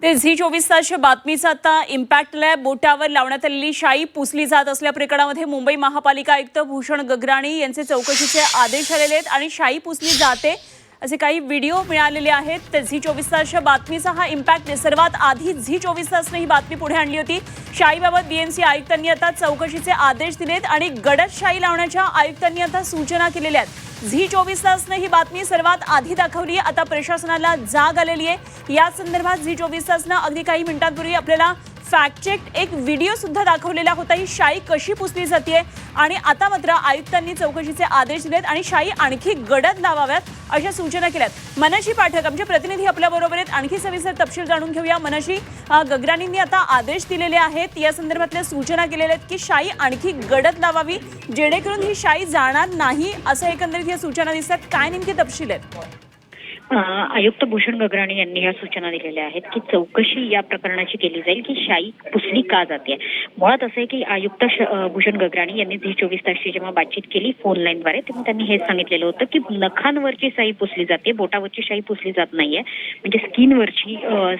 ते झी 24 तासच्या बातमीचा आता इम्पॅक्ट लॅब बोटावर लावण्यात आलेली शाई पुसली जात असल्या प्रकरणामध्ये मुंबई महापालिका आयुक्त भूषण गगराणी यांचे चौकशीचे आदेश आलेले आहेत आणि शाई पुसली जाते असे काही व्हिडिओ मिळालेले आहेत। तर झी 24 तासच्या बातमीचा हा इम्पॅक्ट सर्वात आधी झी 24 तासने ही बातमी पुढे आणली होती। शाईबाबत बीएमसी आयुक्तांनी आता चौकशीचे आदेश दिलेत आणि गडद शाई लावण्याच्या आयुक्तांनी आता सूचना केलेल्या आहेत। झी 24 तासने ही बातमी सर्वात आधी दाखवली। आता प्रशासनाला जाग आलेली आहे। या संदर्भात झी 24 तासने अगदी काही मिनिटांपूर्वी आपल्याला फॅक्ट चेक एक व्हिडिओ सुद्धा दाखवलेला होता। ही शाई कशी पुसली जाते आणि आता मात्र आयुक्तांनी चौकशीचे आदेश दिलेत आणि शाई आणखी गडद लावाव्यात अशा सूचना केल्यात। मनशी पाठक आमचे प्रतिनिधी आपल्या बरोबर आहेत, आणखी सविस्तर तपशील जाणून घेऊया। मनशी, गगराणींनी आता आदेश दिलेले आहेत, या संदर्भातल्या सूचना केलेल्या आहेत की शाई आणखी गडद लावावी जेणेकरून ही शाई जाणार नाही असं एकंदरीत या सूचना दिसतात। काय नेमके तपशील आहेत? आयुक्त भूषण गगराणी यांनी या सूचना दिलेल्या आहेत की चौकशी या प्रकरणाची केली जाईल की शाई पुसली का जाते। मुळात असं आहे की आयुक्त भूषण गगराणी यांनी झी 24 तासची जेव्हा बातचीत केली फोन लाईनद्वारे तेव्हा त्यांनी हे सांगितलेलं होतं की नखांवरची शाई पुसली जाते, बोटावरची शाई पुसली जात नाहीये, म्हणजे स्किनवरची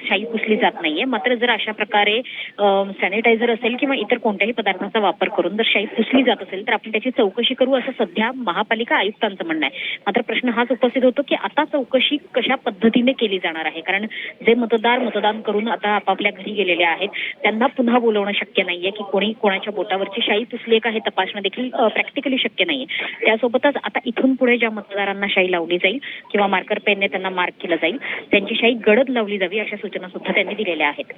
शाई पुसली जात नाहीये। मात्र जर अशा प्रकारे सॅनिटायझर असेल किंवा इतर कोणत्याही पदार्थाचा वापर करून जर शाई पुसली जात असेल तर आपण त्याची चौकशी करू असं सध्या महापालिका आयुक्तांचं म्हणणं आहे। मात्र प्रश्न हाच उपस्थित होतो की आता चौकशी कशा पद्धतीने केली जाणार आहे, कारण जे मतदान करून आता आपापल्या घरी गेलेले आहेत त्यांना पुन्हा बोलवणं शक्य नाहीये की कोणी कोणाच्या बोटावरची शाई पुसली का हे तपासणं देखील प्रॅक्टिकली शक्य नाहीये। त्यासोबतच आता इथून पुढे ज्या मतदारांना शाई लावली जाईल किंवा मार्कर पेनने त्यांना मार्क केलं जाईल त्यांची शाई गडद लावली जावी अशा सूचना सुद्धा त्यांनी दिलेल्या आहेत।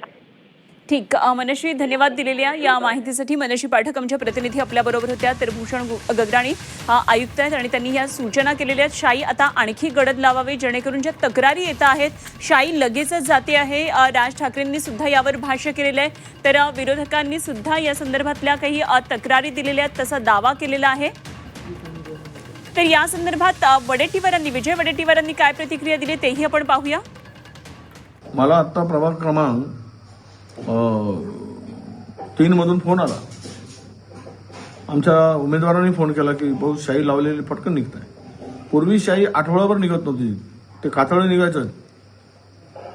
ठीक, मनशी धन्यवाद दिलेल्या या माहितीसाठी। मनशी पाठक आमच्या प्रतिनिधी आपल्या बरोबर होत्या। तर भूषण गगराणी आयुक्त आहेत आणि त्यांनी या सूचना केलेल्या आहेत शाई आता आणखी गडद लावावी जेणेकरून ज्या तक्रारी येत आहेत शाई लगेचच जाते आहे। राज ठाकरेंनी सुद्धा यावर भाष्य केलेलं आहे, तर विरोधकांनी सुद्धा या संदर्भातल्या काही तक्रारी दिलेल्या आहेत तसा दावा केलेला आहे। तर या संदर्भात विजय वडेट्टीवारांनी काय प्रतिक्रिया दिली तेही आपण पाहूया। मला आता प्रभाग क्रमांक 3 मधून फोन आला, आमच्या उमेदवारांनी फोन केला की भाऊ शाई लावलेली पटकन निघत आहे। पूर्वी शाई आठवड्याभर निघत नव्हती, ते कातळे निघायचं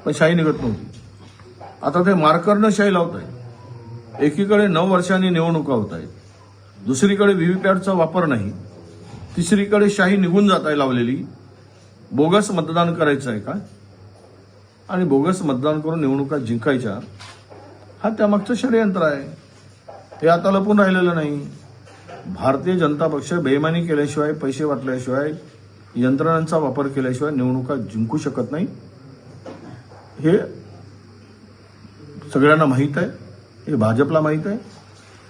पण शाई निघत नव्हती। आता ते मार्करनं शाई लावत आहे। एकीकडे 9 वर्षांनी निवडणुका होत आहेत, दुसरीकडे व्हीव्हीपॅटचा वापर नाही, तिसरीकडे शाई निघून जात आहे लावलेली। बोगस मतदान करायचं आहे का आणि बोगस मतदान करून निवडणुका जिंकायच्या हा त्यामागचं षडयंत्र आहे। हे आता लपून राहिलेलं नाही। भारतीय जनता पक्ष बेईमानी केल्याशिवाय, पैसे वाटल्याशिवाय, यंत्रणांचा वापर केल्याशिवाय निवडणुका जिंकू शकत नाही, हे सगळ्यांना माहीत आहे, हे भाजपला माहीत आहे।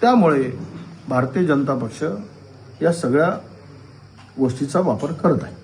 त्यामुळे भारतीय जनता पक्ष या सगळ्या गोष्टीचा वापर करत आहे।